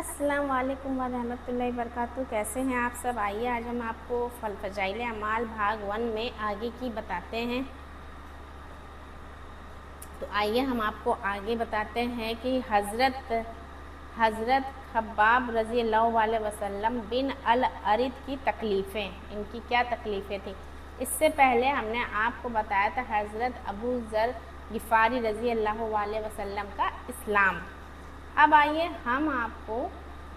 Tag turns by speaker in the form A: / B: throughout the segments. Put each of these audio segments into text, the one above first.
A: अस्सलाम वालेकुम वरहमतुल्लाहि वबरकातुहू। कैसे हैं आप सब? आइए आज हम आपको फज़ाइल अमाल भाग 1 में आगे की बताते हैं। तो आइए हम आपको आगे बताते हैं कि हज़रत खब्बाब रज़ी अल्लाह अलैहि वसल्लम बिन अल अरिद की तकलीफ़ें, इनकी क्या तकलीफ़ें थी। इससे पहले हमने आपको बताया था हज़रत अबू ज़र गिफ़ारी रज़ी अल्लाह अलैहि वसल्लम का इस्लाम। अब आइए हम आपको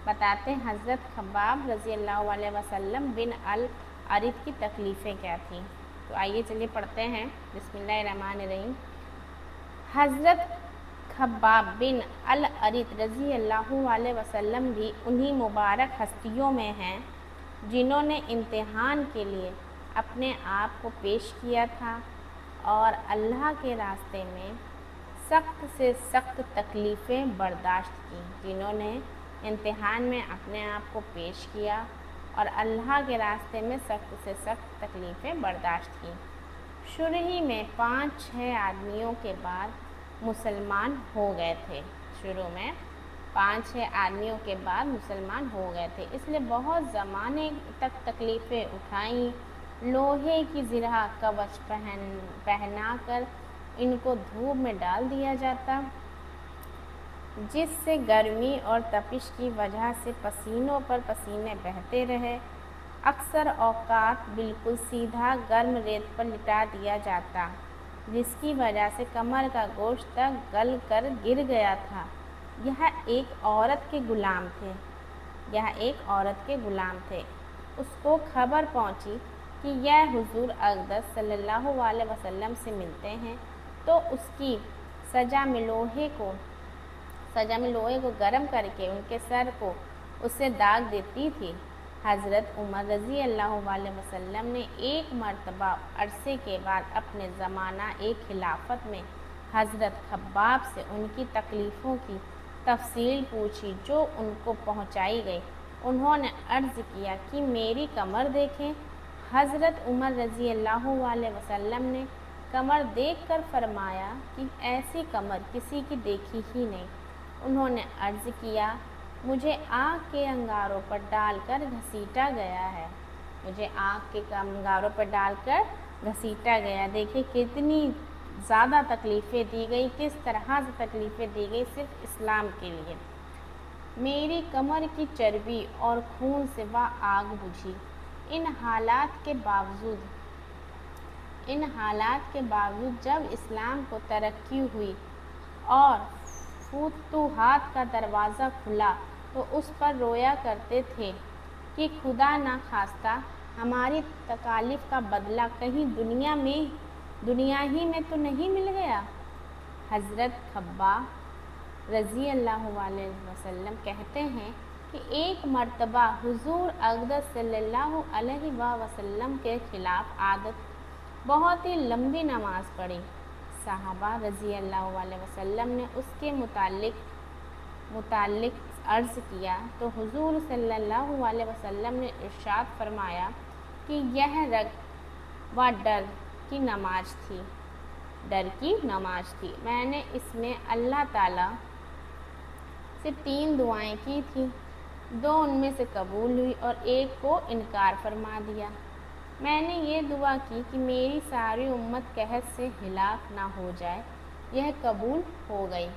A: बताते हैं हज़रत खब्बाब रज़ी अल्लाह अलैहि वसल्लम बिन अल अरिद की तकलीफ़ें क्या थीं। तो आइए चलिए पढ़ते हैं। बिस्मिल्लाहिर्रहमानिर्रहीम। हज़रत खब्बाब बिन अल अरिद रज़ी अल्लाह अलैहि वसल्लम भी उन्हीं मुबारक हस्तियों में हैं जिन्होंने इम्तिहान के लिए अपने आप को पेश किया था और अल्लाह के रास्ते में सख्त से सख्त तकलीफ़ें बर्दाश्त की। जिन्होंने इम्तिहान में अपने आप को पेश किया और अल्लाह के रास्ते में सख्त से सख्त तकलीफ़ें बर्दाश्त की। शुरू ही में 5-6 आदमियों के बाद मुसलमान हो गए थे। शुरू में 5-6 आदमियों के बाद मुसलमान हो गए थे, इसलिए बहुत ज़माने तक तकलीफ़ें उठाई। लोहे की ज़िरह कवच पहना कर इनको धूप में डाल दिया जाता, जिससे गर्मी और तपिश की वजह से पसीनों पर पसीने बहते रहे। अक्सर औकात बिल्कुल सीधा गर्म रेत पर लिटा दिया जाता, जिसकी वजह से कमर का गोश्त तक गल कर गिर गया था। यह एक औरत के गुलाम थे। उसको खबर पहुंची कि यह हुजूर अक़दस सल्लल्लाहु अलैहि वसल्लम से मिलते हैं, तो उसकी सजा में लोहे को गर्म करके उनके सर को उससे दाग देती थी। हज़रत उमर रज़ी अल्लाह अलैहि वसल्लम ने एक मरतबा अरसे के बाद अपने ज़माना एक खिलाफत में हज़रत खब्बाब से उनकी तकलीफ़ों की तफसील पूछी, जो उनको पहुंचाई गई। उन्होंने अर्ज़ किया कि मेरी कमर देखें। हज़रत उमर रज़ी अल्लाह अलैहि वसल्लम ने कमर देखकर फरमाया कि ऐसी कमर किसी की देखी ही नहीं। उन्होंने अर्ज़ किया, मुझे आग के अंगारों पर डालकर घसीटा गया। देखिए कितनी ज़्यादा तकलीफ़ें दी गई, किस तरह से तकलीफ़ें दी गई सिर्फ इस्लाम के लिए। मेरी कमर की चर्बी और खून से वह आग बुझी। इन हालात के बावजूद जब इस्लाम को तरक्की हुई और फुतूहात का दरवाज़ा खुला, तो उस पर रोया करते थे कि खुदा ना खास्ता हमारी तकालीफ़ का बदला कहीं दुनिया ही में तो नहीं मिल गया। हज़रत खब्बाब रज़ी अल्लाह अलैहि वसल्लम कहते हैं कि एक मरतबा हुजूर अक़दस सल्लल्लाहु अलैहि वसल्लम के ख़िलाफ़ आदत बहुत ही लंबी नमाज़ पढ़ी। सहाबा रज़ी अल्लाह अलैहि वसल्लम ने उसके मुताल्लिक़ अर्ज़ किया, तो हुजूर सल्लल्लाहु अलैहि वसल्लम ने इरशाद फरमाया कि यह रग व डर की नमाज थी। मैंने इसमें अल्लाह ताला से 3 दुआएं की थी। 2 उनमें से कबूल हुई और एक को इनकार फरमा दिया। मैंने ये दुआ की कि मेरी सारी उम्मत कहत से हिलाक ना हो जाए। यह कबूल हो गई।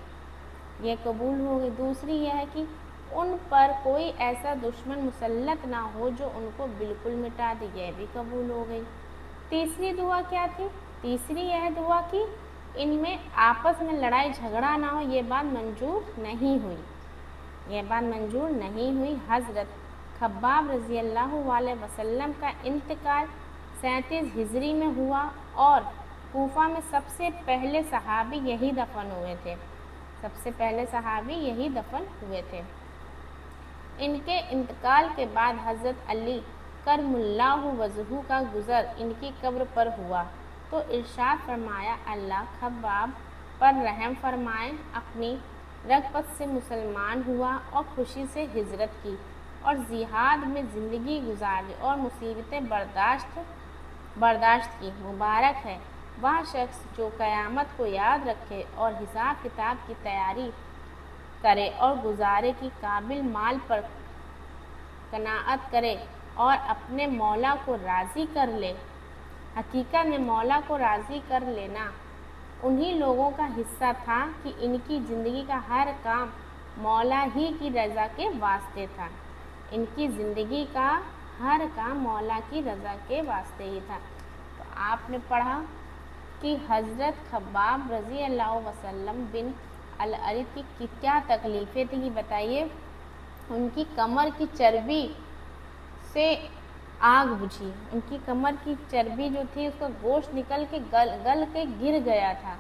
A: दूसरी यह है कि उन पर कोई ऐसा दुश्मन मुसल्लत ना हो जो उनको बिल्कुल मिटा दे। यह भी कबूल हो गई। तीसरी दुआ क्या थी? तीसरी यह दुआ कि इनमें आपस में लड़ाई झगड़ा ना हो। ये बात मंजूर नहीं हुई। हज़रत खब्बाब रज़ी अल्लाह अलैहि वसल्लम का इंतकाल 37 हिजरी में हुआ और कूफा में सबसे पहले सहाबी यही दफन हुए थे। इनके इंतकाल के बाद हज़रत अली करमुल्लाहु वजहू का गुज़र इनकी कब्र पर हुआ, तो इरशाद फरमाया, अल्लाह खब्बाब पर रहम फरमाए। अपनी रग़बत से मुसलमान हुआ और खुशी से हिजरत की और जिहाद में ज़िंदगी गुजारी और मुसीबतें बर्दाश्त की। मुबारक है वह शख्स जो क़यामत को याद रखे और हिसाब किताब की तैयारी کرے اور گزارے کی قابل مال پر قناعت کرے اور اپنے مولا کو راضی کر لے۔ حقیقت میں مولا کو راضی کر لینا انہی لوگوں کا حصہ تھا کہ ان کی زندگی کا ہر کام مولا ہی کی رضا کے واسطے تھا۔ ان کی زندگی کا ہر کام مولا کی رضا کے واسطے ہی تھا۔ تو آپ نے پڑھا کہ حضرت خباب رضی اللہ وسلم بن الارت کی کیا تکلیفیں تھیں یہ بتائیے۔ ان کی کمر کی چربی سے آگ بجھی، ان کی کمر کی چربی جو تھی اس کا گوشت نکل کے گل کے گر گیا تھا۔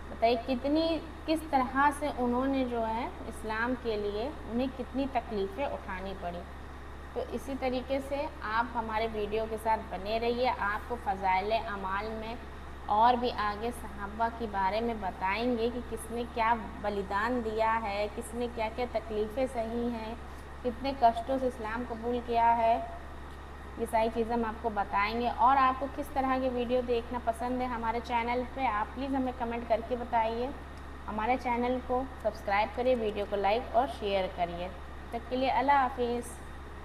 A: بتائیے کس طرح سے انہوں نے جو ہے اسلام کے لیے انہیں کتنی تکلیفیں اٹھانی پڑی۔ تو اسی طریقے سے آپ ہمارے ویڈیو کے ساتھ بنے رہیے، آپ کو فضائل اعمال میں اور بھی آگے صحابہ کے بارے میں بتائیں گے کہ کس نے کیا بلیدان دیا ہے، کس نے کیا کیا تکلیفیں سہی ہیں، کتنے کشٹوں سے اسلام قبول کیا ہے، یہ ساری چیزیں ہم آپ کو بتائیں گے۔ اور آپ کو کس طرح کے ویڈیو دیکھنا پسند ہے ہمارے چینل پہ، آپ پلیز ہمیں کمنٹ کر کے بتائیے۔ ہمارے چینل کو سبسکرائب کریے، ویڈیو کو لائک اور شیئر کریے۔ تب تک کے لیے اللہ حافظ۔